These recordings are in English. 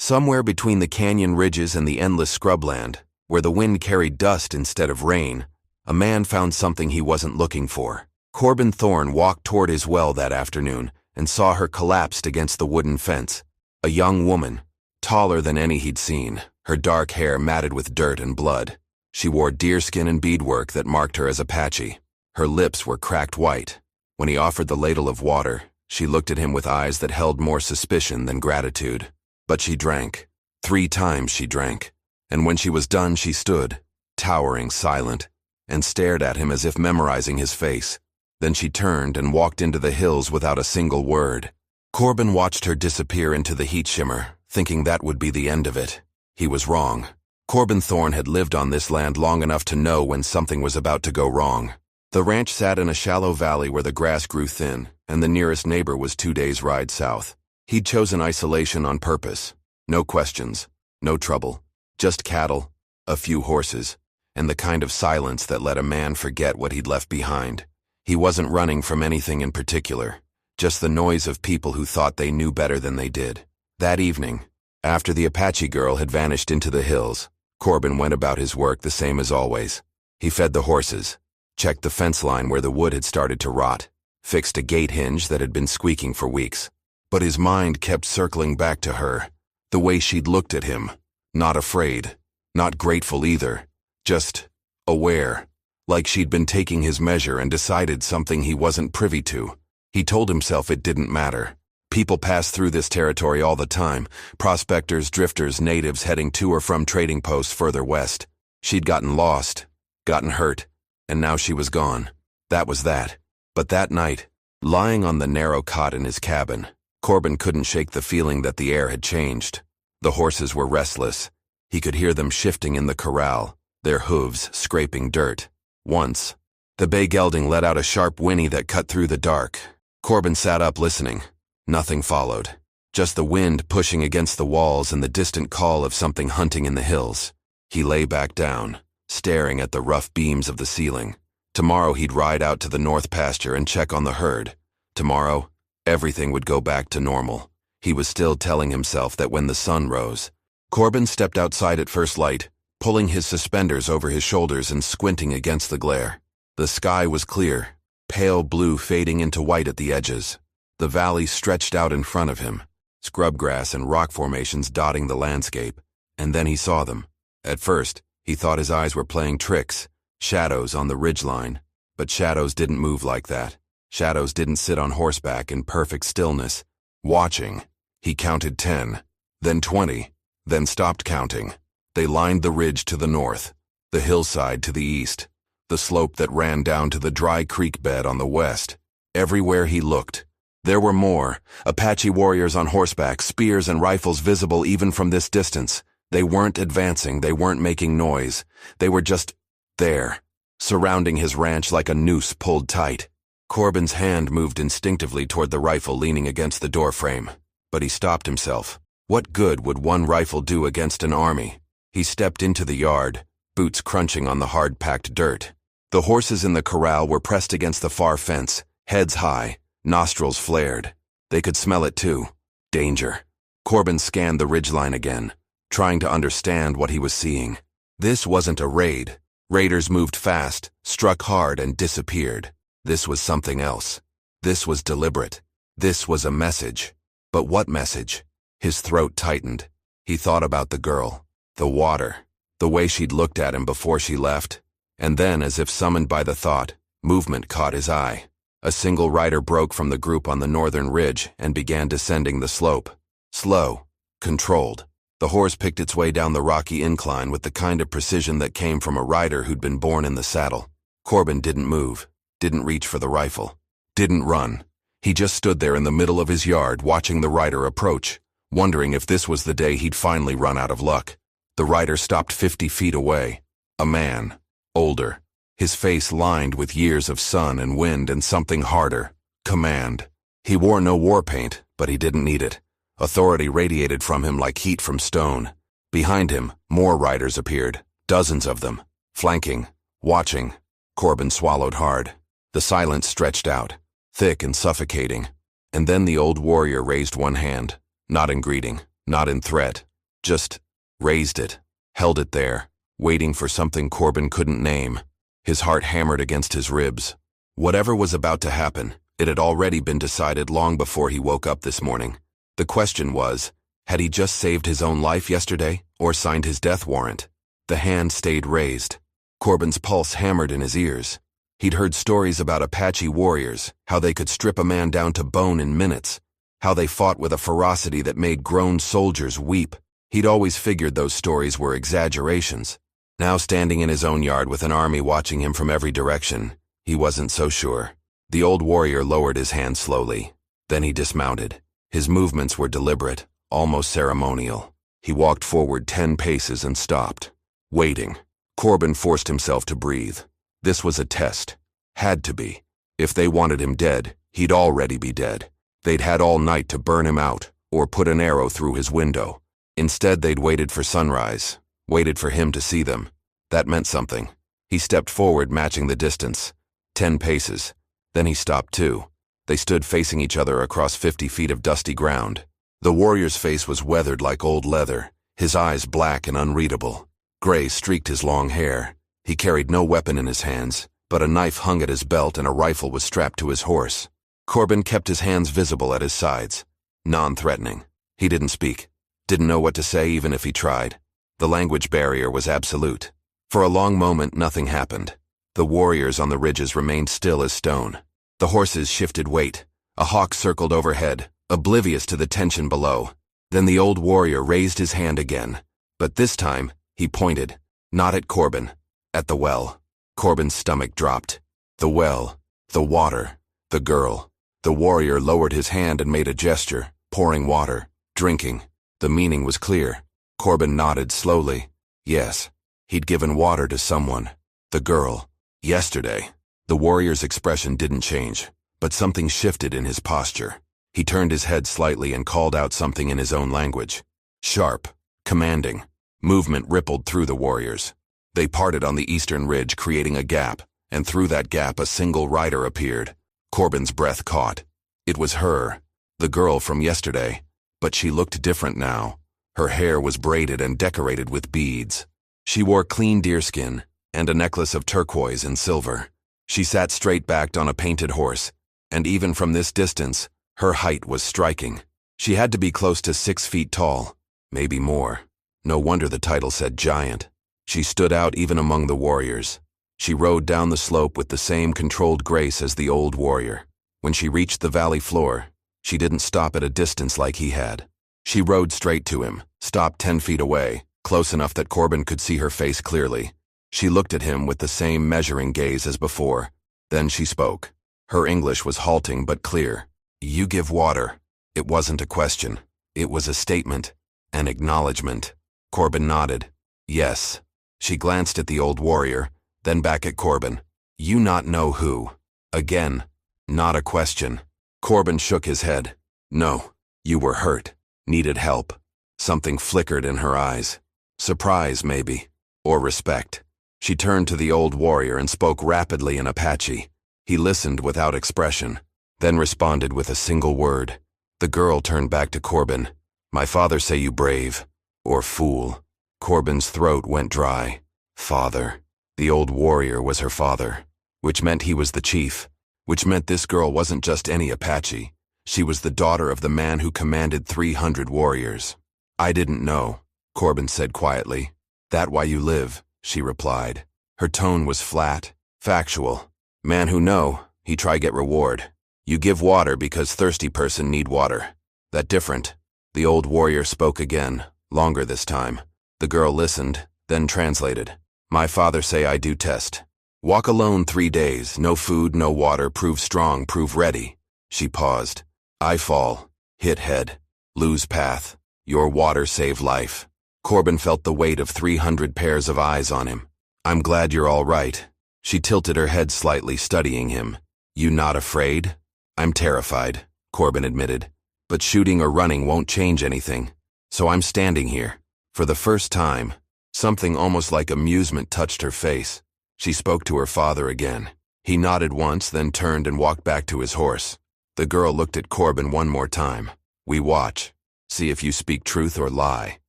Somewhere between the canyon ridges and the endless scrubland, where the wind carried dust instead of rain, a man found something he wasn't looking for. Corbin Thorne walked toward his well that afternoon and saw her collapsed against the wooden fence. A young woman, taller than any he'd seen, her dark hair matted with dirt and blood. She wore deerskin and beadwork that marked her as Apache. Her lips were cracked white. When he offered the ladle of water, she looked at him with eyes that held more suspicion than gratitude. But she drank. 3 times she drank. And when she was done, she stood, towering silent, and stared at him as if memorizing his face. Then she turned and walked into the hills without a single word. Corbin watched her disappear into the heat shimmer, thinking that would be the end of it. He was wrong. Corbin Thorne had lived on this land long enough to know when something was about to go wrong. The ranch sat in a shallow valley where the grass grew thin, and the nearest neighbor was 2 days' ride south. He'd chosen isolation on purpose. No questions, no trouble, just cattle, a few horses, and the kind of silence that let a man forget what he'd left behind. He wasn't running from anything in particular, just the noise of people who thought they knew better than they did. That evening, after the Apache girl had vanished into the hills, Corbin went about his work the same as always. He fed the horses, checked the fence line where the wood had started to rot, fixed a gate hinge that had been squeaking for weeks. But his mind kept circling back to her, the way she'd looked at him, not afraid, not grateful either, just aware, like she'd been taking his measure and decided something he wasn't privy to. He told himself it didn't matter. People pass through this territory all the time, prospectors, drifters, natives heading to or from trading posts further west. She'd gotten lost, gotten hurt, and now she was gone. That was that. But that night, lying on the narrow cot in his cabin, Corbin couldn't shake the feeling that the air had changed. The horses were restless. He could hear them shifting in the corral, their hooves scraping dirt. Once, the bay gelding let out a sharp whinny that cut through the dark. Corbin sat up listening. Nothing followed. Just the wind pushing against the walls and the distant call of something hunting in the hills. He lay back down, staring at the rough beams of the ceiling. Tomorrow he'd ride out to the north pasture and check on the herd. Tomorrow, everything would go back to normal. He was still telling himself that when the sun rose. Corbin stepped outside at first light, pulling his suspenders over his shoulders and squinting against the glare. The sky was clear, pale blue fading into white at the edges. The valley stretched out in front of him, scrubgrass and rock formations dotting the landscape, and then he saw them. At first, he thought his eyes were playing tricks, shadows on the ridgeline, but shadows didn't move like that. Shadows didn't sit on horseback in perfect stillness, watching. He counted 10, then 20, then stopped counting. They lined the ridge to the north, the hillside to the east, the slope that ran down to the dry creek bed on the west. Everywhere he looked, there were more, Apache warriors on horseback, spears and rifles visible even from this distance. They weren't advancing, they weren't making noise. They were just there, surrounding his ranch like a noose pulled tight. Corbin's hand moved instinctively toward the rifle leaning against the doorframe, but he stopped himself. What good would one rifle do against an army? He stepped into the yard, boots crunching on the hard-packed dirt. The horses in the corral were pressed against the far fence, heads high, nostrils flared. They could smell it too. Danger. Corbin scanned the ridgeline again, trying to understand what he was seeing. This wasn't a raid. Raiders moved fast, struck hard, and disappeared. This was something else. This was deliberate. This was a message. But what message? His throat tightened. He thought about the girl, the water, the way she'd looked at him before she left. And then, as if summoned by the thought, movement caught his eye. A single rider broke from the group on the northern ridge and began descending the slope. Slow, controlled. The horse picked its way down the rocky incline with the kind of precision that came from a rider who'd been born in the saddle. Corbin didn't move, didn't reach for the rifle, didn't run. He just stood there in the middle of his yard watching the rider approach, wondering if this was the day he'd finally run out of luck. The rider stopped 50 feet away. A man, older, his face lined with years of sun and wind and something harder, command. He wore no war paint, but he didn't need it. Authority radiated from him like heat from stone. Behind him, more riders appeared, dozens of them, flanking, watching. Corbin swallowed hard. The silence stretched out, thick and suffocating. And then the old warrior raised one hand, not in greeting, not in threat, Just raised it, held it there, waiting for something Corbin couldn't name. His heart hammered against his ribs. Whatever was about to happen, it had already been decided long before he woke up this morning. The question was, had he just saved his own life yesterday, or signed his death warrant? The hand stayed raised. Corbin's pulse hammered in his ears. He'd heard stories about Apache warriors, how they could strip a man down to bone in minutes, how they fought with a ferocity that made grown soldiers weep. He'd always figured those stories were exaggerations. Now standing in his own yard with an army watching him from every direction, he wasn't so sure. The old warrior lowered his hand slowly. Then he dismounted. His movements were deliberate, almost ceremonial. He walked forward 10 paces and stopped, waiting. Corbin forced himself to breathe. This was a test. Had to be. If they wanted him dead, he'd already be dead. They'd had all night to burn him out, or put an arrow through his window. Instead, they'd waited for sunrise, waited for him to see them. That meant something. He stepped forward, matching the distance. 10 paces. Then he stopped too. They stood facing each other across 50 feet of dusty ground. The warrior's face was weathered like old leather, his eyes black and unreadable. Gray streaked his long hair. He carried no weapon in his hands, but a knife hung at his belt and a rifle was strapped to his horse. Corbin kept his hands visible at his sides, non-threatening. He didn't speak, didn't know what to say even if he tried. The language barrier was absolute. For a long moment, nothing happened. The warriors on the ridges remained still as stone. The horses shifted weight. A hawk circled overhead, oblivious to the tension below. Then the old warrior raised his hand again. But this time, he pointed, not at Corbin, at the well. Corbin's stomach dropped. The well, the water, the girl. The warrior lowered his hand and made a gesture, pouring water, drinking. The meaning was clear. Corbin nodded slowly. Yes, he'd given water to someone. The girl. Yesterday. The warrior's expression didn't change, but something shifted in his posture. He turned his head slightly and called out something in his own language. Sharp, commanding. Movement rippled through the warriors. They parted on the eastern ridge, creating a gap, and through that gap a single rider appeared. Corbin's breath caught. It was her, the girl from yesterday, but she looked different now. Her hair was braided and decorated with beads. She wore clean deerskin and a necklace of turquoise and silver. She sat straight-backed on a painted horse, and even from this distance, her height was striking. She had to be close to 6 feet tall, maybe more. No wonder the title said giant. She stood out even among the warriors. She rode down the slope with the same controlled grace as the old warrior. When she reached the valley floor, she didn't stop at a distance like he had. She rode straight to him, stopped 10 feet away, close enough that Corbin could see her face clearly. She looked at him with the same measuring gaze as before. Then she spoke. Her English was halting but clear. You give water. It wasn't a question. It was a statement, an acknowledgement. Corbin nodded. Yes. She glanced at the old warrior, then back at Corbin. You not know who. Again, not a question. Corbin shook his head. No, you were hurt, needed help. Something flickered in her eyes. Surprise, maybe, or respect. She turned to the old warrior and spoke rapidly in Apache. He listened without expression, then responded with a single word. The girl turned back to Corbin. My father say you brave, or fool. Corbin's throat went dry. Father. The old warrior was her father, which meant he was the chief, which meant this girl wasn't just any Apache. She was the daughter of the man who commanded 300 warriors. I didn't know, Corbin said quietly. That why you live, she replied. Her tone was flat, factual. Man who know, he try get reward. You give water because thirsty person need water. That different. The old warrior spoke again, longer this time. The girl listened, then translated. My father say I do test. Walk alone 3 days, no food, no water, prove strong, prove ready. She paused. I fall, hit head, lose path. Your water save life. Corbin felt the weight of 300 pairs of eyes on him. I'm glad you're all right. She tilted her head slightly, studying him. You not afraid? I'm terrified, Corbin admitted. But shooting or running won't change anything. So I'm standing here. For the first time, something almost like amusement touched her face. She spoke to her father again. He nodded once, then turned and walked back to his horse. The girl looked at Corbin one more time. We watch. See if you speak truth or lie.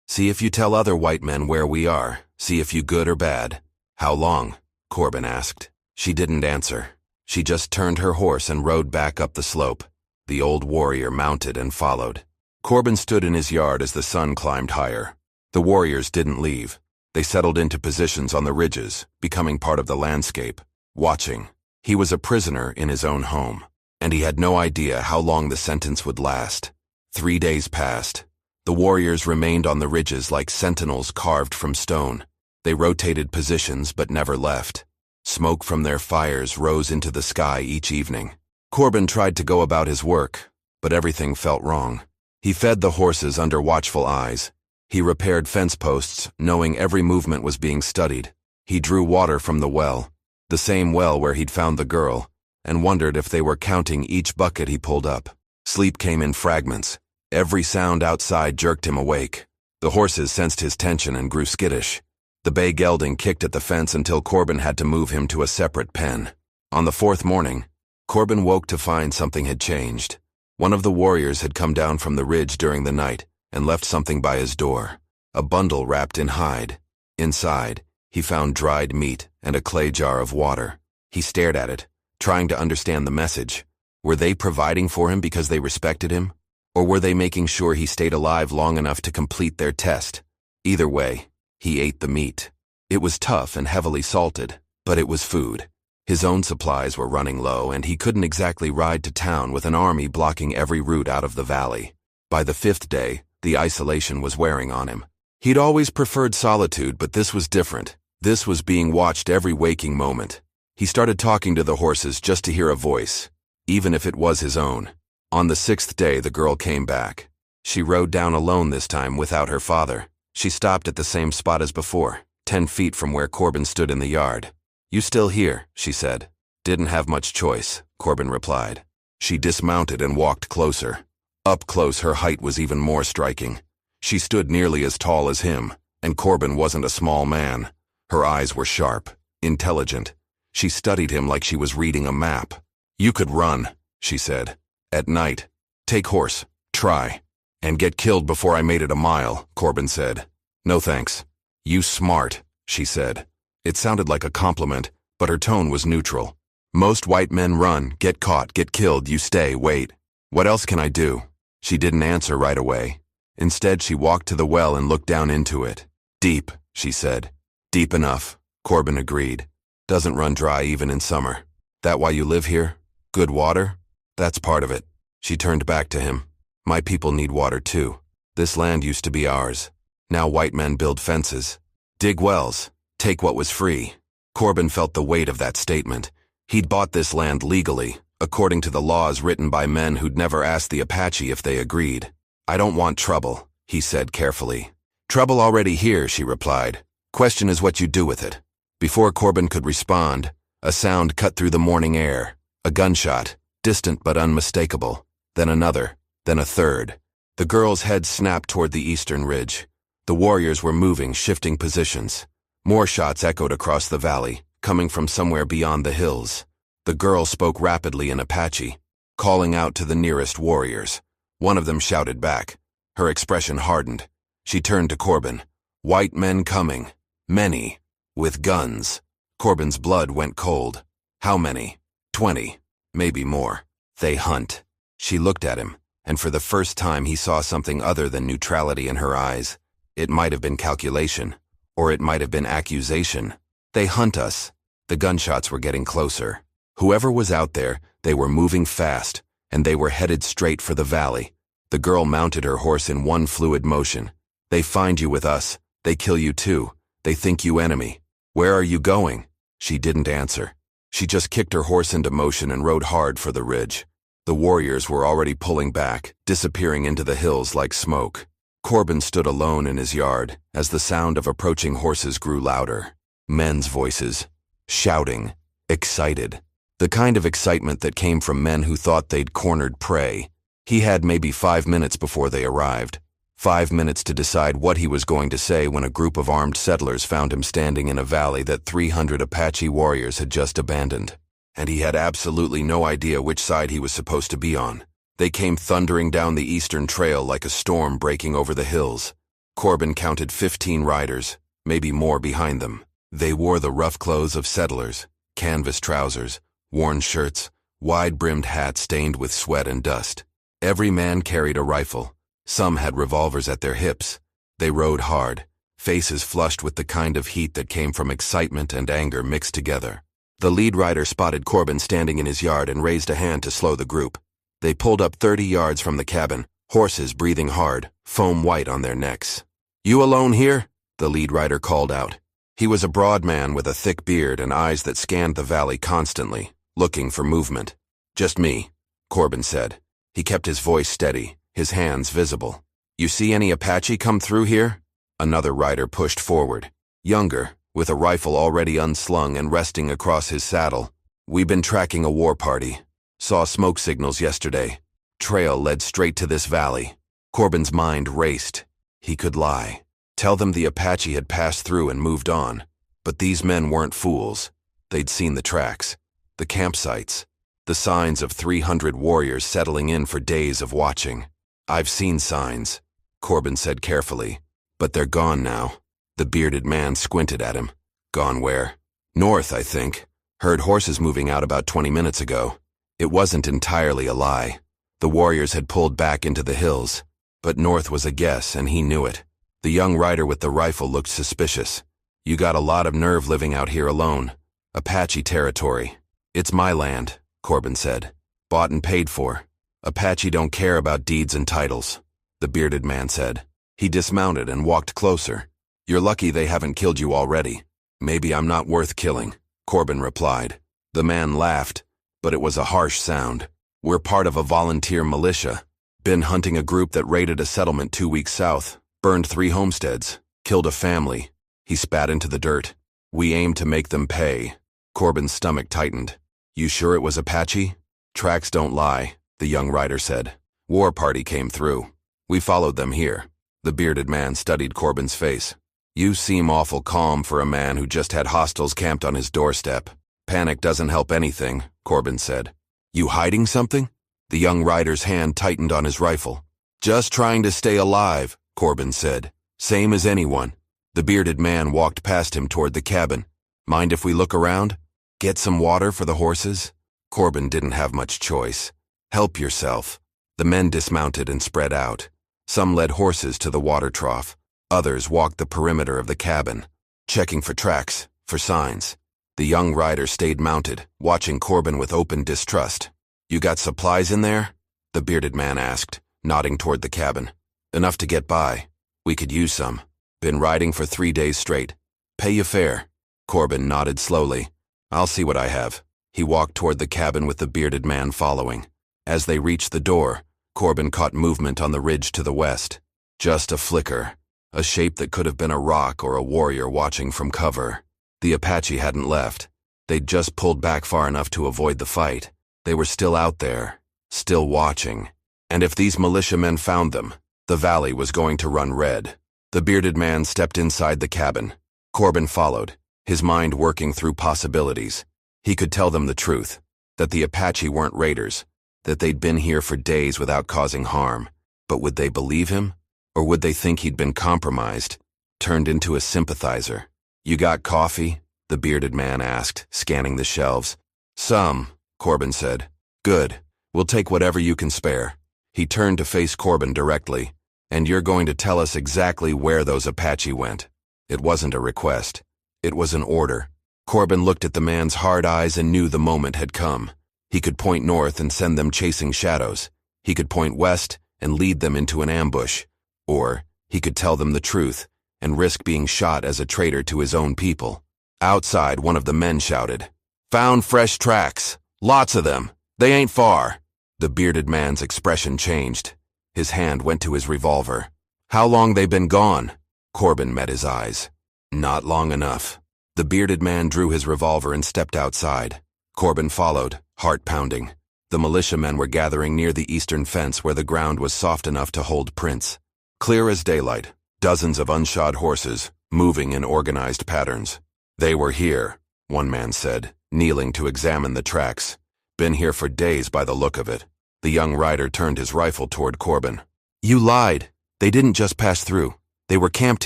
See if you tell other white men where we are. See if you good or bad. How long? Corbin asked. She didn't answer. She just turned her horse and rode back up the slope. The old warrior mounted and followed. Corbin stood in his yard as the sun climbed higher. The warriors didn't leave. They settled into positions on the ridges, becoming part of the landscape, watching. He was a prisoner in his own home, and he had no idea how long the sentence would last. 3 days passed. The warriors remained on the ridges like sentinels carved from stone. They rotated positions but never left. Smoke from their fires rose into the sky each evening. Corbin tried to go about his work, but everything felt wrong. He fed the horses under watchful eyes. He repaired fence posts, knowing every movement was being studied. He drew water from the well, the same well where he'd found the girl, and wondered if they were counting each bucket he pulled up. Sleep came in fragments. Every sound outside jerked him awake. The horses sensed his tension and grew skittish. The bay gelding kicked at the fence until Corbin had to move him to a separate pen. On the 4th morning, Corbin woke to find something had changed. One of the warriors had come down from the ridge during the night and left something by his door, a bundle wrapped in hide. Inside, he found dried meat and a clay jar of water. He stared at it, trying to understand the message. Were they providing for him because they respected him? Or were they making sure he stayed alive long enough to complete their test? Either way, he ate the meat. It was tough and heavily salted, but it was food. His own supplies were running low, and he couldn't exactly ride to town with an army blocking every route out of the valley. By the 5th day, the isolation was wearing on him. He'd always preferred solitude, but this was different. This was being watched every waking moment. He started talking to the horses just to hear a voice, even if it was his own. On the 6th day, the girl came back. She rode down alone this time without her father. She stopped at the same spot as before, 10 feet from where Corbin stood in the yard. "You still here?" she said. "Didn't have much choice," Corbin replied. She dismounted and walked closer. Up close, her height was even more striking. She stood nearly as tall as him, and Corbin wasn't a small man. Her eyes were sharp, intelligent. She studied him like she was reading a map. "You could run," she said. "At night. Take horse. Try. And get killed before I made it a mile," Corbin said. "No thanks." "You smart," she said. It sounded like a compliment, but her tone was neutral. "Most white men run, get caught, get killed, you stay, wait. What else can I do?" She didn't answer right away. Instead, she walked to the well and looked down into it. "Deep," she said. "Deep enough," Corbin agreed. "Doesn't run dry even in summer. That why you live here? Good water?" "That's part of it." She turned back to him. "My people need water too. This land used to be ours. Now white men build fences, dig wells, take what was free." Corbin felt the weight of that statement. He'd bought this land legally, according to the laws written by men who'd never asked the Apache if they agreed. "I don't want trouble," he said carefully. "Trouble already here," she replied. "Question is what you do with it." Before Corbin could respond, a sound cut through the morning air. A gunshot, distant but unmistakable. Then another, then a third. The girl's head snapped toward the eastern ridge. The warriors were moving, shifting positions. More shots echoed across the valley, coming from somewhere beyond the hills. The girl spoke rapidly in Apache, calling out to the nearest warriors. One of them shouted back. Her expression hardened. She turned to Corbin. "White men coming. Many. With guns." Corbin's blood went cold. "How many?" 20. Maybe more. "They hunt." She looked at him, and for the first time he saw something other than neutrality in her eyes. It might have been calculation, or it might have been accusation. "They hunt us." The gunshots were getting closer. Whoever was out there, they were moving fast, and they were headed straight for the valley. The girl mounted her horse in one fluid motion. "They find you with us. They kill you too. They think you enemy. Where are you going?" She didn't answer. She just kicked her horse into motion and rode hard for the ridge. The warriors were already pulling back, disappearing into the hills like smoke. Corbin stood alone in his yard as the sound of approaching horses grew louder. Men's voices. Shouting. Excited. The kind of excitement that came from men who thought they'd cornered prey. He had maybe 5 minutes before they arrived. 5 minutes to decide what he was going to say when a group of armed settlers found him standing in a valley that 300 Apache warriors had just abandoned. And he had absolutely no idea which side he was supposed to be on. They came thundering down the eastern trail like a storm breaking over the hills. Corbin counted 15 riders, maybe more behind them. They wore the rough clothes of settlers, canvas trousers, worn shirts, wide-brimmed hats stained with sweat and dust. Every man carried a rifle. Some had revolvers at their hips. They rode hard, faces flushed with the kind of heat that came from excitement and anger mixed together. The lead rider spotted Corbin standing in his yard and raised a hand to slow the group. They pulled up 30 yards from the cabin, horses breathing hard, foam white on their necks. "You alone here?" the lead rider called out. He was a broad man with a thick beard and eyes that scanned the valley constantly, looking for movement. "Just me," Corbin said. He kept his voice steady, his hands visible. "You see any Apache come through here?" Another rider pushed forward, younger, with a rifle already unslung and resting across his saddle. "We've been tracking a war party. Saw smoke signals yesterday. Trail led straight to this valley." Corbin's mind raced. He could lie. Tell them the Apache had passed through and moved on. But these men weren't fools. They'd seen the tracks, the campsites, the signs of 300 warriors settling in for days of watching. "I've seen signs," Corbin said carefully. "But they're gone now." The bearded man squinted at him. "Gone where?" "North, I think. Heard horses moving out about 20 minutes ago." It wasn't entirely a lie. The warriors had pulled back into the hills. But north was a guess, and he knew it. The young rider with the rifle looked suspicious. "You got a lot of nerve living out here alone. Apache territory." "It's my land," Corbin said. "Bought and paid for. Apache don't care about deeds and titles," the bearded man said. He dismounted and walked closer. "You're lucky they haven't killed you already." "Maybe I'm not worth killing," Corbin replied. The man laughed, but it was a harsh sound. "We're part of a volunteer militia. Been hunting a group that raided a settlement 2 weeks south, burned 3 homesteads, killed a family." He spat into the dirt. "We aim to make them pay." Corbin's stomach tightened. "You sure it was Apache?" "Tracks don't lie," the young rider said. "War party came through. We followed them here." The bearded man studied Corbin's face. "You seem awful calm for a man who just had hostiles camped on his doorstep." "Panic doesn't help anything," Corbin said. "You hiding something?" The young rider's hand tightened on his rifle. "Just trying to stay alive," Corbin said. "Same as anyone." The bearded man walked past him toward the cabin. "Mind if we look around? Get some water for the horses?" Corbin didn't have much choice. "Help yourself." The men dismounted and spread out. Some led horses to the water trough. Others walked the perimeter of the cabin, checking for tracks, for signs. The young rider stayed mounted, watching Corbin with open distrust. "You got supplies in there?" the bearded man asked, nodding toward the cabin. "Enough to get by. We could use some. Been riding for 3 days straight. Pay you fair." Corbin nodded slowly. "I'll see what I have." He walked toward the cabin with the bearded man following. As they reached the door, Corbin caught movement on the ridge to the west. Just a flicker, a shape that could have been a rock or a warrior watching from cover. The Apache hadn't left. They'd just pulled back far enough to avoid the fight. They were still out there, still watching. And if these militiamen found them, the valley was going to run red. The bearded man stepped inside the cabin. Corbin followed, his mind working through possibilities. He could tell them the truth, that the Apache weren't raiders, that they'd been here for days without causing harm. But would they believe him? Or would they think he'd been compromised, turned into a sympathizer? "You got coffee?" the bearded man asked, scanning the shelves. "Some," Corbin said. "Good. We'll take whatever you can spare." He turned to face Corbin directly. "And you're going to tell us exactly where those Apache went." It wasn't a request. It was an order. Corbin looked at the man's hard eyes and knew the moment had come. He could point north and send them chasing shadows. He could point west and lead them into an ambush. Or he could tell them the truth and risk being shot as a traitor to his own people. Outside, one of the men shouted, "Found fresh tracks. Lots of them. They ain't far." The bearded man's expression changed. His hand went to his revolver. "How long they been gone?" Corbin met his eyes. "Not long enough." The bearded man drew his revolver and stepped outside. Corbin followed, heart pounding. The militiamen were gathering near the eastern fence where the ground was soft enough to hold prints. Clear as daylight, dozens of unshod horses, moving in organized patterns. "They were here," one man said, kneeling to examine the tracks. "Been here for days by the look of it." The young rider turned his rifle toward Corbin. "You lied. They didn't just pass through. They were camped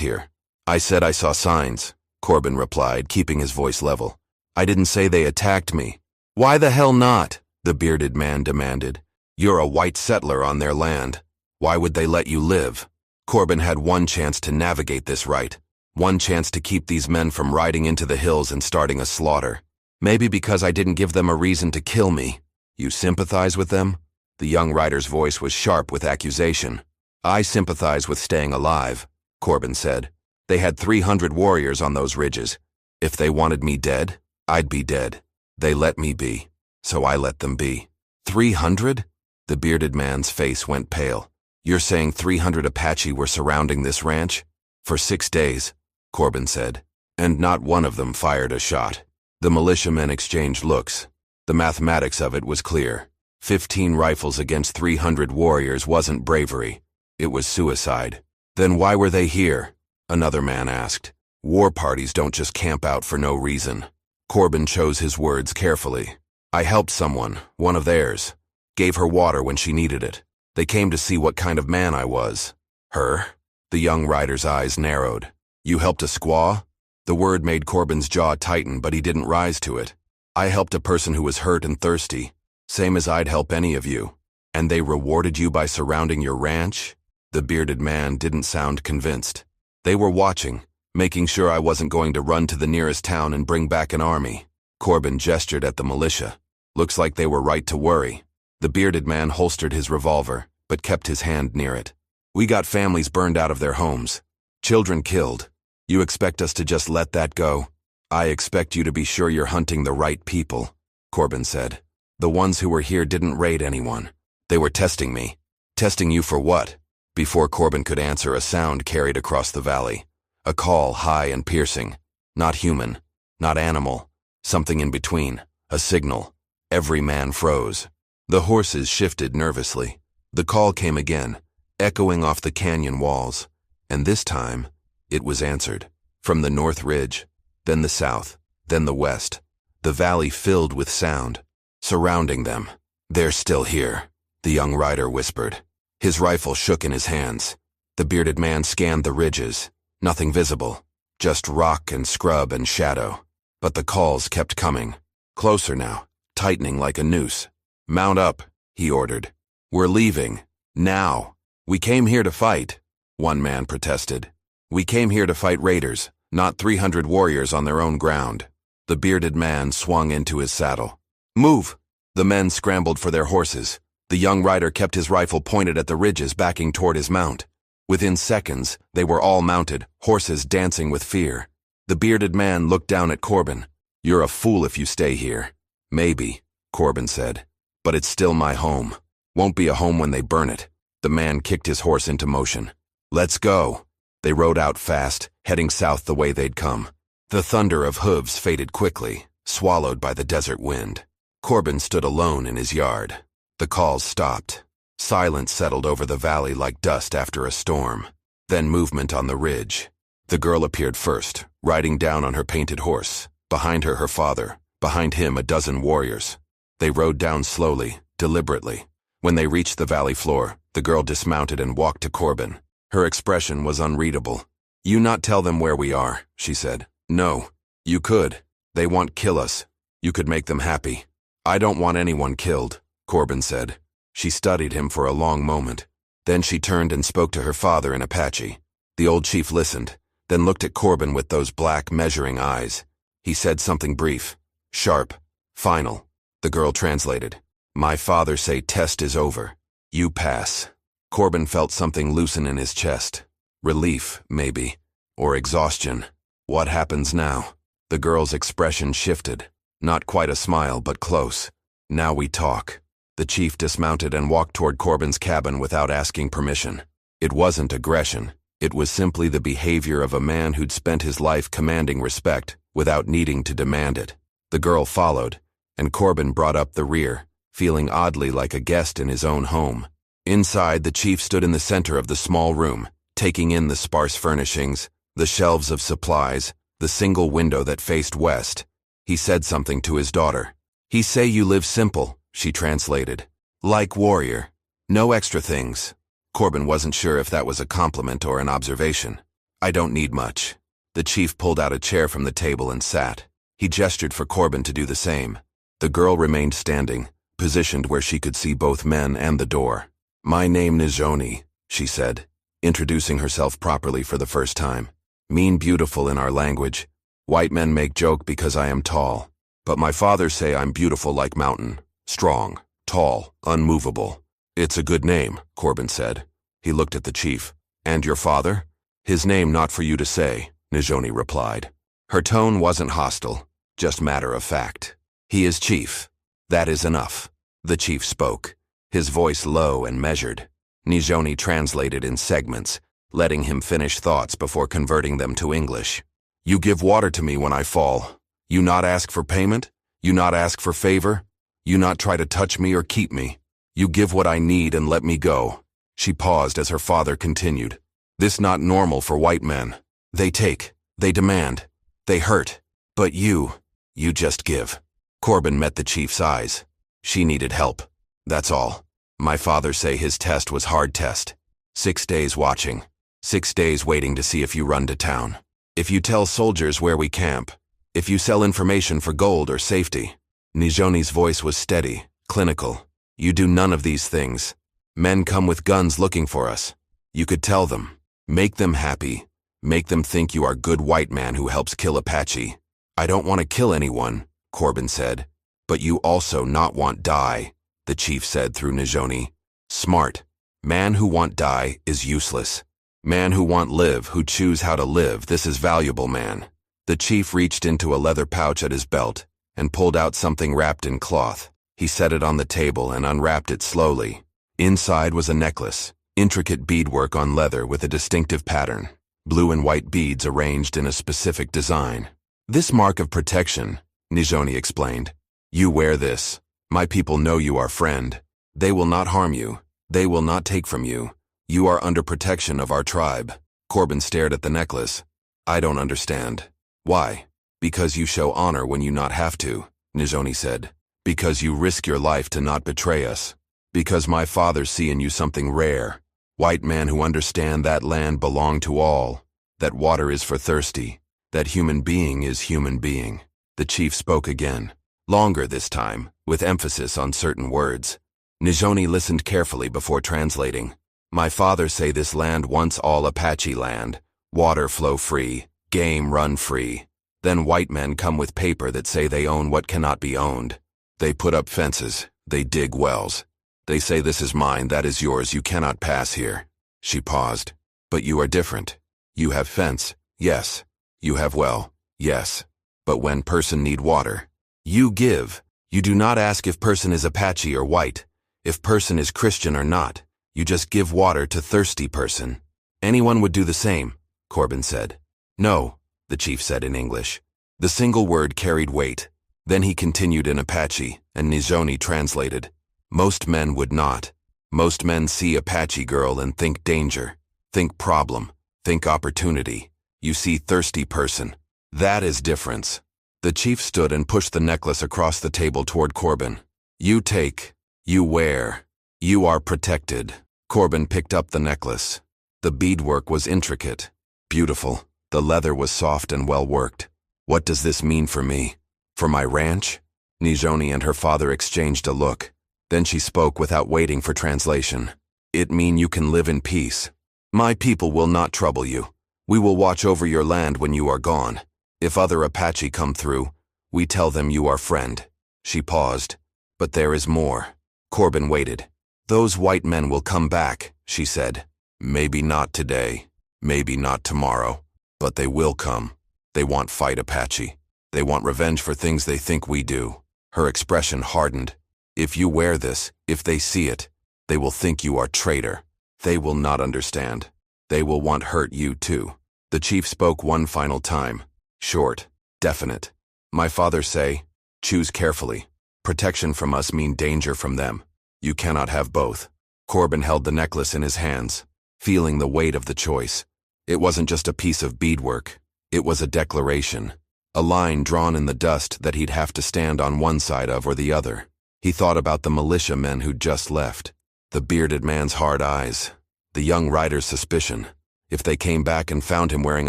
here. I said I saw signs, Corbin replied, keeping his voice level. I didn't say they attacked me. Why the hell not? The bearded man demanded. You're a white settler on their land. Why would they let you live? Corbin had one chance to navigate this right. One chance to keep these men from riding into the hills and starting a slaughter. Maybe because I didn't give them a reason to kill me. You sympathize with them? The young rider's voice was sharp with accusation. I sympathize with staying alive, Corbin said. They had 300 warriors on those ridges. If they wanted me dead, I'd be dead. They let me be, so I let them be. 300? The bearded man's face went pale. You're saying 300 Apache were surrounding this ranch? For 6 days, Corbin said, and not one of them fired a shot. The militiamen exchanged looks. The mathematics of it was clear. 15 rifles against 300 warriors wasn't bravery. It was suicide. Then why were they here? Another man asked. War parties don't just camp out for no reason. Corbin chose his words carefully. I helped someone, one of theirs. Gave her water when she needed it. They came to see what kind of man I was. Her? The young rider's eyes narrowed. You helped a squaw? The word made Corbin's jaw tighten, but he didn't rise to it. I helped a person who was hurt and thirsty, same as I'd help any of you. And they rewarded you by surrounding your ranch? The bearded man didn't sound convinced. They were watching, making sure I wasn't going to run to the nearest town and bring back an army. Corbin gestured at the militia. Looks like they were right to worry. The bearded man holstered his revolver, but kept his hand near it. We got families burned out of their homes. Children killed. You expect us to just let that go? I expect you to be sure you're hunting the right people, Corbin said. The ones who were here didn't raid anyone. They were testing me. Testing you for what? Before Corbin could answer, a sound carried across the valley. A call, high and piercing. Not human. Not animal. Something in between. A signal. Every man froze. The horses shifted nervously. The call came again, echoing off the canyon walls. And this time, it was answered. From the north ridge, then the south, then the west. The valley filled with sound. Surrounding them. They're still here, the young rider whispered. His rifle shook in his hands. The bearded man scanned the ridges. Nothing visible. Just rock and scrub and shadow. But the calls kept coming. Closer now, tightening like a noose. Mount up, he ordered. We're leaving. Now. We came here to fight, one man protested. We came here to fight raiders, not 300 warriors on their own ground. The bearded man swung into his saddle. Move! The men scrambled for their horses. The young rider kept his rifle pointed at the ridges, backing toward his mount. Within seconds, they were all mounted, horses dancing with fear. The bearded man looked down at Corbin. You're a fool if you stay here. Maybe, Corbin said. But it's still my home. Won't be a home when they burn it. The man kicked his horse into motion. Let's go. They rode out fast, heading south the way they'd come. The thunder of hooves faded quickly, swallowed by the desert wind. Corbin stood alone in his yard. The calls stopped. Silence settled over the valley like dust after a storm. Then movement on the ridge. The girl appeared first, riding down on her painted horse. Behind her father. Behind him, a dozen warriors. They rode down slowly, deliberately. When they reached the valley floor, the girl dismounted and walked to Corbin. Her expression was unreadable. You not tell them where we are, she said. No. You could. They want kill us. You could make them happy. I don't want anyone killed, Corbin said. She studied him for a long moment. Then she turned and spoke to her father in Apache. The old chief listened, then looked at Corbin with those black, measuring eyes. He said something brief, sharp, final. The girl translated. My father say test is over. You pass. Corbin felt something loosen in his chest. Relief, maybe. Or exhaustion. What happens now? The girl's expression shifted. Not quite a smile, but close. Now we talk. The chief dismounted and walked toward Corbin's cabin without asking permission. It wasn't aggression. It was simply the behavior of a man who'd spent his life commanding respect without needing to demand it. The girl followed, and Corbin brought up the rear, feeling oddly like a guest in his own home. Inside, the chief stood in the center of the small room, taking in the sparse furnishings, the shelves of supplies, the single window that faced west. He said something to his daughter. He say you live simple, she translated. Like warrior. No extra things. Corbin wasn't sure if that was a compliment or an observation. I don't need much. The chief pulled out a chair from the table and sat. He gestured for Corbin to do the same. The girl remained standing, positioned where she could see both men and the door. My name Nizhoni, she said, introducing herself properly for the first time. Mean beautiful in our language. White men make joke because I am tall. But my father say I'm beautiful like mountain. Strong, tall, unmovable. It's a good name, Corbin said. He looked at the chief. And your father? His name not for you to say, Nizhoni replied. Her tone wasn't hostile, just matter of fact. He is chief. That is enough. The chief spoke, his voice low and measured. Nizhoni translated in segments, letting him finish thoughts before converting them to English. You give water to me when I fall. You not ask for payment? You not ask for favor? You not try to touch me or keep me? You give what I need and let me go. She paused as her father continued. This not normal for white men. They take, they demand, they hurt. But you just give. Corbin met the chief's eyes. She needed help. That's all. My father say his test was hard test. 6 days watching. 6 days waiting to see if you run to town. If you tell soldiers where we camp. If you sell information for gold or safety. Nizhoni's voice was steady, clinical. You do none of these things. Men come with guns looking for us. You could tell them. Make them happy. Make them think you are good white man who helps kill Apache. I don't want to kill anyone, Corbin said. But you also not want die, the chief said through Nizhoni. Smart. Man who want die is useless. Man who want live, who choose how to live, this is valuable man. The chief reached into a leather pouch at his belt and pulled out something wrapped in cloth. He set it on the table and unwrapped it slowly. Inside was a necklace, intricate beadwork on leather with a distinctive pattern, blue and white beads arranged in a specific design. This mark of protection, Nizhoni explained. You wear this. My people know you are friend. They will not harm you. They will not take from you. You are under protection of our tribe. Corbin stared at the necklace. I don't understand. Why? Because you show honor when you not have to, Nizhoni said. Because you risk your life to not betray us. Because my father see in you something rare. White man who understand that land belong to all. That water is for thirsty. That human being is human being. The chief spoke again. Longer this time, with emphasis on certain words. Nizhoni listened carefully before translating. My father say this land once all Apache land. Water flow free. Game run free. Then white men come with paper that say they own what cannot be owned. They put up fences. They dig wells. They say this is mine, that is yours, you cannot pass here. She paused. But you are different. You have fence, yes. You have well, yes. But when person need water, you give. You do not ask if person is Apache or white, if person is Christian or not. You just give water to thirsty person. Anyone would do the same, Corbin said. No, the chief said in English. The single word carried weight. Then he continued in Apache, and Nizhoni translated. Most men would not. Most men see Apache girl and think danger, think problem, think opportunity. You see thirsty person. That is difference. The chief stood and pushed the necklace across the table toward Corbin. You take. You wear. You are protected. Corbin picked up the necklace. The beadwork was intricate, beautiful. The leather was soft and well worked. What does this mean for me? For my ranch? Nizhoni and her father exchanged a look. Then she spoke without waiting for translation. It mean you can live in peace. My people will not trouble you. We will watch over your land when you are gone. If other Apache come through, we tell them you are friend. She paused. But there is more. Corbin waited. Those white men will come back, she said. Maybe not today. Maybe not tomorrow. But they will come. They want fight Apache. They want revenge for things they think we do. Her expression hardened. If you wear this, if they see it, they will think you are traitor. They will not understand. They will want hurt you too. The chief spoke one final time. Short, definite. My father say, choose carefully. Protection from us mean danger from them. You cannot have both. Corbin held the necklace in his hands, feeling the weight of the choice. It wasn't just a piece of beadwork. It was a declaration. A line drawn in the dust that he'd have to stand on one side of or the other. He thought about the militia men who'd just left. The bearded man's hard eyes. The young rider's suspicion. If they came back and found him wearing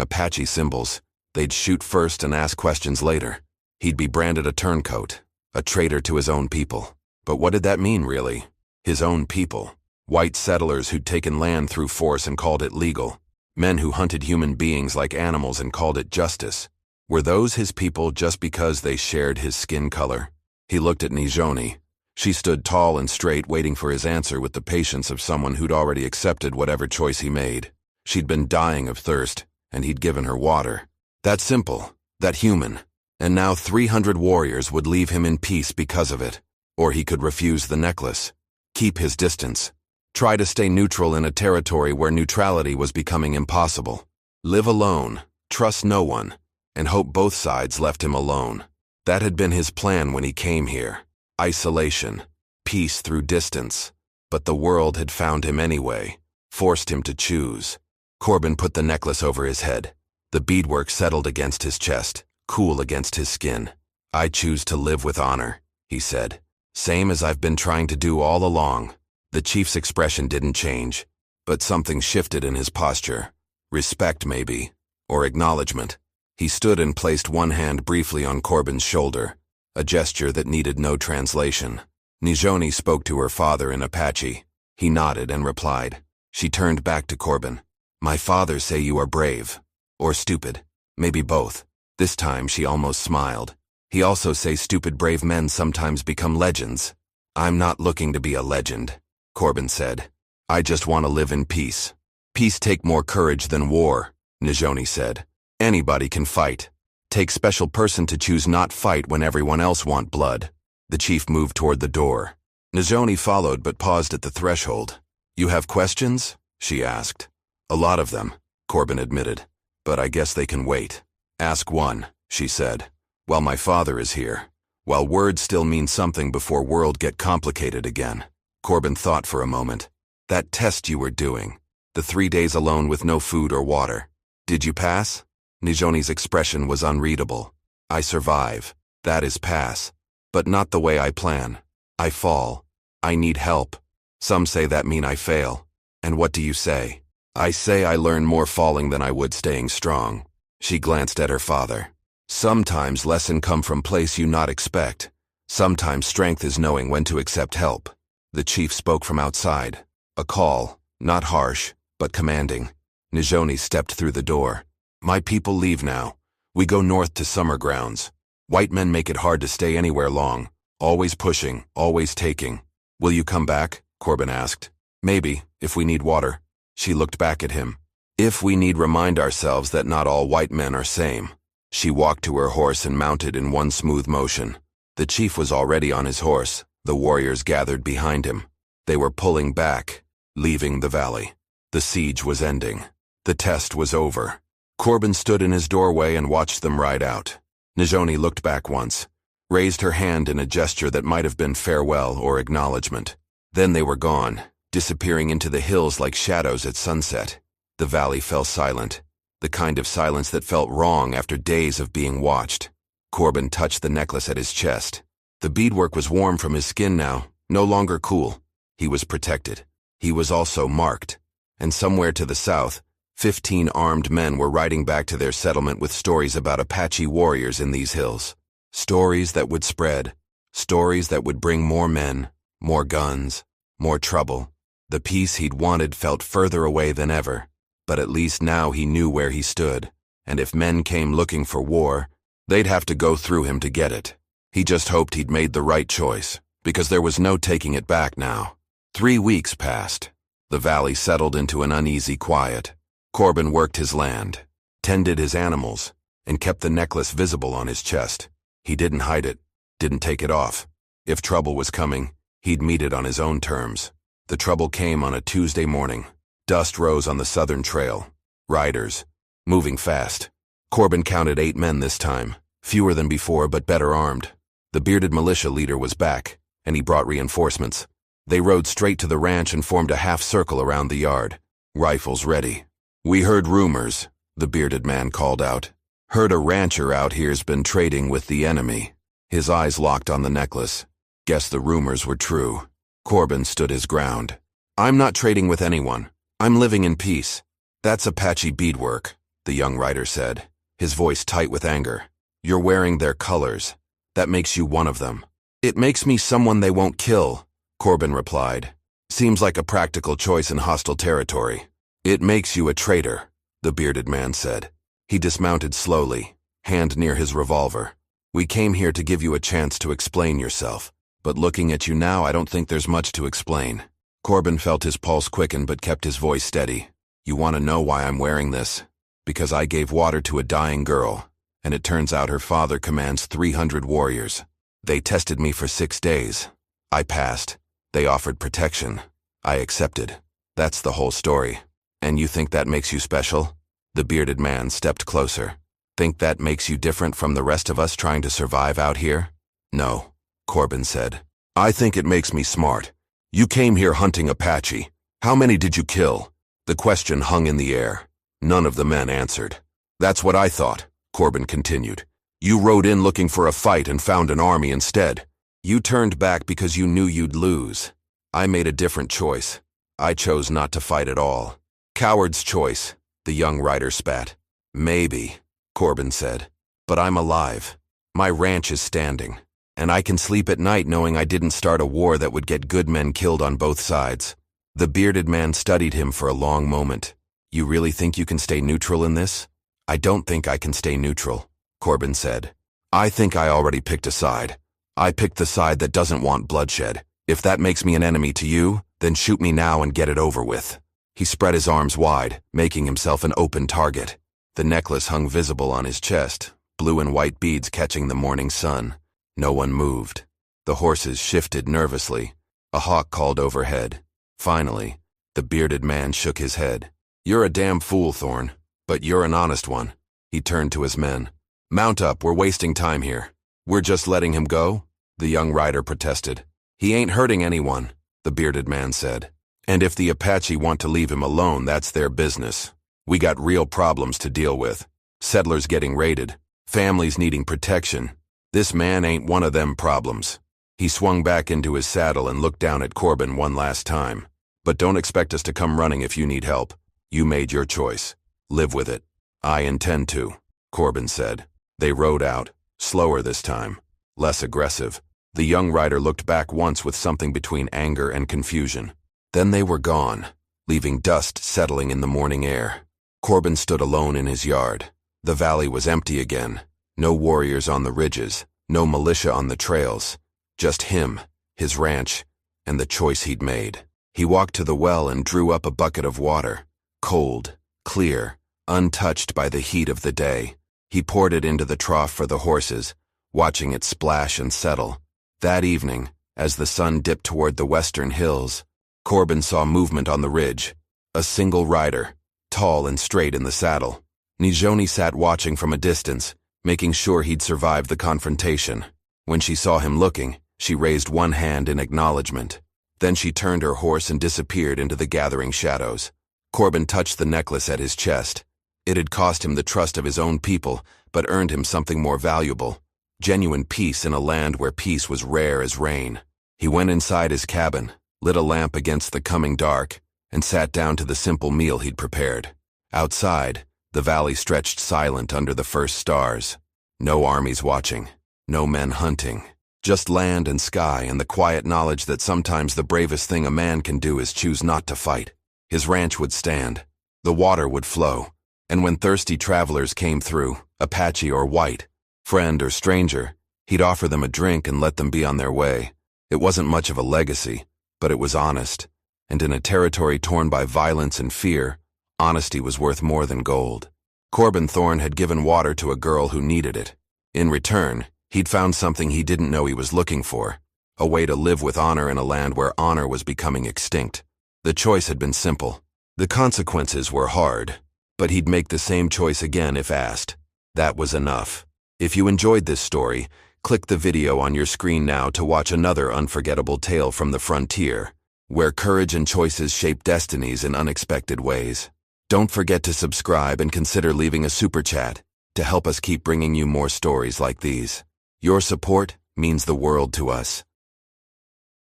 Apache symbols, they'd shoot first and ask questions later. He'd be branded a turncoat, a traitor to his own people. But what did that mean, really? His own people. White settlers who'd taken land through force and called it legal. Men who hunted human beings like animals and called it justice. Were those his people just because they shared his skin color? He looked at Nijoni. She stood tall and straight, waiting for his answer with the patience of someone who'd already accepted whatever choice he made. She'd been dying of thirst, and he'd given her water. That simple, that human. And now 300 warriors would leave him in peace because of it. Or he could refuse the necklace. Keep his distance. Try to stay neutral in a territory where neutrality was becoming impossible. Live alone, trust no one, and hope both sides left him alone. That had been his plan when he came here. Isolation, peace through distance. But the world had found him anyway, forced him to choose. Corbin put the necklace over his head. The beadwork settled against his chest, cool against his skin. I choose to live with honor, he said. Same as I've been trying to do all along. The chief's expression didn't change, but something shifted in his posture. Respect, maybe, or acknowledgement. He stood and placed one hand briefly on Corbin's shoulder, a gesture that needed no translation. Nijoni spoke to her father in Apache. He nodded and replied. She turned back to Corbin. My father say you are brave. Or stupid. Maybe both. This time she almost smiled. He also say stupid brave men sometimes become legends. I'm not looking to be a legend, Corbin said. I just want to live in peace. Peace take more courage than war, Nijoni said. Anybody can fight. Take special person to choose not fight when everyone else want blood. The chief moved toward the door. Nijoni followed but paused at the threshold. You have questions? She asked. A lot of them, Corbin admitted. But I guess they can wait. Ask one, she said. While my father is here. While words still mean something before world get complicated again. Corbin thought for a moment. That test you were doing. The 3 days alone with no food or water. Did you pass? Nijoni's expression was unreadable. I survive. That is pass. But not the way I plan. I fall. I need help. Some say that mean I fail. And what do you say? I say I learn more falling than I would staying strong. She glanced at her father. Sometimes lesson come from place you not expect. Sometimes strength is knowing when to accept help. The chief spoke from outside. A call, not harsh, but commanding. Nijoni stepped through the door. My people leave now. We go north to summer grounds. White men make it hard to stay anywhere long. Always pushing, always taking. Will you come back? Corbin asked. Maybe, if we need water. She looked back at him. If we need remind ourselves that not all white men are same. She walked to her horse and mounted in one smooth motion. The chief was already on his horse. The warriors gathered behind him. They were pulling back, leaving the valley. The siege was ending. The test was over. Corbin stood in his doorway and watched them ride out. Nijoni looked back once, raised her hand in a gesture that might have been farewell or acknowledgement. Then they were gone, disappearing into the hills like shadows at sunset. The valley fell silent, the kind of silence that felt wrong after days of being watched. Corbin touched the necklace at his chest. The beadwork was warm from his skin now, no longer cool. He was protected. He was also marked. And somewhere to the south, 15 armed men were riding back to their settlement with stories about Apache warriors in these hills. Stories that would spread. Stories that would bring more men, more guns, more trouble. The peace he'd wanted felt further away than ever. But at least now he knew where he stood. And if men came looking for war, they'd have to go through him to get it. He just hoped he'd made the right choice, because there was no taking it back now. 3 weeks passed. The valley settled into an uneasy quiet. Corbin worked his land, tended his animals, and kept the necklace visible on his chest. He didn't hide it, didn't take it off. If trouble was coming, he'd meet it on his own terms. The trouble came on a Tuesday morning. Dust rose on the southern trail. Riders, moving fast. Corbin counted 8 men this time, fewer than before but better armed. The bearded militia leader was back, and he brought reinforcements. They rode straight to the ranch and formed a half circle around the yard, rifles ready. We heard rumors, the bearded man called out. Heard a rancher out here's been trading with the enemy. His eyes locked on the necklace. Guess the rumors were true. Corbin stood his ground. I'm not trading with anyone. I'm living in peace. That's Apache beadwork, the young rider said, his voice tight with anger. You're wearing their colors. That makes you one of them. It makes me someone they won't kill, Corbin replied. Seems like a practical choice in hostile territory. It makes you a traitor, the bearded man said. He dismounted slowly, hand near his revolver. We came here to give you a chance to explain yourself, but looking at you now, I don't think there's much to explain. Corbin felt his pulse quicken but kept his voice steady. You want to know why I'm wearing this? Because I gave water to a dying girl, and it turns out her father commands 300 warriors. They tested me for 6 days. I passed. They offered protection. I accepted. That's the whole story. And you think that makes you special? The bearded man stepped closer. Think that makes you different from the rest of us trying to survive out here? No, Corbin said. I think it makes me smart. You came here hunting Apache. How many did you kill? The question hung in the air. None of the men answered. That's what I thought, Corbin continued. You rode in looking for a fight and found an army instead. You turned back because you knew you'd lose. I made a different choice. I chose not to fight at all. Coward's choice, the young rider spat. Maybe, Corbin said. But I'm alive. My ranch is standing. And I can sleep at night knowing I didn't start a war that would get good men killed on both sides. The bearded man studied him for a long moment. You really think you can stay neutral in this? I don't think I can stay neutral, Corbin said. I think I already picked a side. I picked the side that doesn't want bloodshed. If that makes me an enemy to you, then shoot me now and get it over with. He spread his arms wide, making himself an open target. The necklace hung visible on his chest, blue and white beads catching the morning sun. No one moved. The horses shifted nervously. A hawk called overhead. Finally, the bearded man shook his head. You're a damn fool, Thorn, but you're an honest one. He turned to his men. Mount up, we're wasting time here. We're just letting him go? The young rider protested. He ain't hurting anyone, the bearded man said. And if the Apache want to leave him alone, that's their business. We got real problems to deal with. Settlers getting raided. Families needing protection. This man ain't one of them problems. He swung back into his saddle and looked down at Corbin one last time. But don't expect us to come running if you need help. You made your choice. Live with it. I intend to, Corbin said. They rode out, slower this time, less aggressive. The young rider looked back once with something between anger and confusion. Then they were gone, leaving dust settling in the morning air. Corbin stood alone in his yard. The valley was empty again. No warriors on the ridges, no militia on the trails. Just him, his ranch, and the choice he'd made. He walked to the well and drew up a bucket of water. Cold, clear, untouched by the heat of the day. He poured it into the trough for the horses, watching it splash and settle. That evening, as the sun dipped toward the western hills, Corbin saw movement on the ridge. A single rider, tall and straight in the saddle. Nijoni sat watching from a distance, making sure he'd survived the confrontation. When she saw him looking, she raised one hand in acknowledgement. Then she turned her horse and disappeared into the gathering shadows. Corbin touched the necklace at his chest. It had cost him the trust of his own people, but earned him something more valuable. Genuine peace in a land where peace was rare as rain. He went inside his cabin, lit a lamp against the coming dark, and sat down to the simple meal he'd prepared. Outside, the valley stretched silent under the first stars. No armies watching, no men hunting. Just land and sky and the quiet knowledge that sometimes the bravest thing a man can do is choose not to fight. His ranch would stand. The water would flow. And when thirsty travelers came through, Apache or white, friend or stranger, he'd offer them a drink and let them be on their way. It wasn't much of a legacy, but it was honest. And in a territory torn by violence and fear, honesty was worth more than gold. Corbin Thorn had given water to a girl who needed it. In return, he'd found something he didn't know he was looking for, a way to live with honor in a land where honor was becoming extinct. The choice had been simple. The consequences were hard, but he'd make the same choice again if asked. That was enough. If you enjoyed this story, click the video on your screen now to watch another unforgettable tale from the frontier, where courage and choices shape destinies in unexpected ways. Don't forget to subscribe and consider leaving a super chat to help us keep bringing you more stories like these. Your support means the world to us.